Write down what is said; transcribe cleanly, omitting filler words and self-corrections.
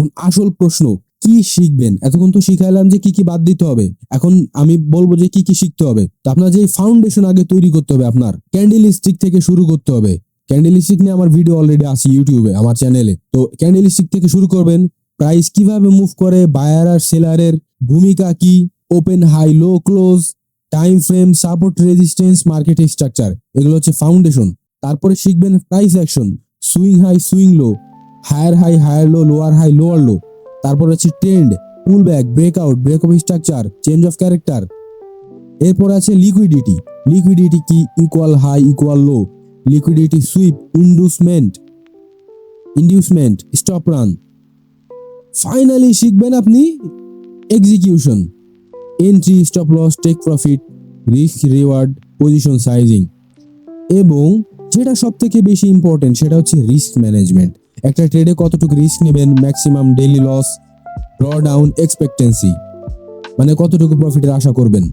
এখন আসল প্রশ্ন, কি শিখবেন? এতক্ষণ তো শিখাইলাম যে কি কি বাদ দিতে হবে, এখন আমি বলবো যে কি কি শিখতে হবে। তো আপনার যে ফাউন্ডেশন আগে তৈরি করতে হবে, আপনার ক্যান্ডেল স্টিক থেকে শুরু করতে হবে। ক্যান্ডেল স্টিক নিয়ে আমার ভিডিও অলরেডি আছে ইউটিউবে আমার চ্যানেলে। তো ক্যান্ডেল স্টিক থেকে শুরু করবেন, প্রাইস কিভাবে মুভ করে, বায়ার আর সেলারের ভূমিকা কি, open high low close, time frame, support resistance, market structure, এগুলো হচ্ছে ফাউন্ডেশন। তারপরে শিখবেন price action, swing high swing low, higher high higher low, lower high lower low. তারপর হচ্ছে trend, pull back, breakout, break of structure, change of character. এরপর আছে liquidity, liquidity কি, equal high equal low, liquidity sweep, inducement, stop run. Finally শিখবেন আপনি execution, entry, stop loss, take profit, risk reward, position sizing, এবং যেটা সব থেকে বেশি ইম্পর্টেন্ট সেটা হচ্ছে রিস্ক ম্যানেজমেন্ট। একটা ট্রেডে কতটুকু রিস্ক নেবেন, maximum daily loss, drawdown expectancy, মানে কতটুকু প্রফিটের আশা করবেন।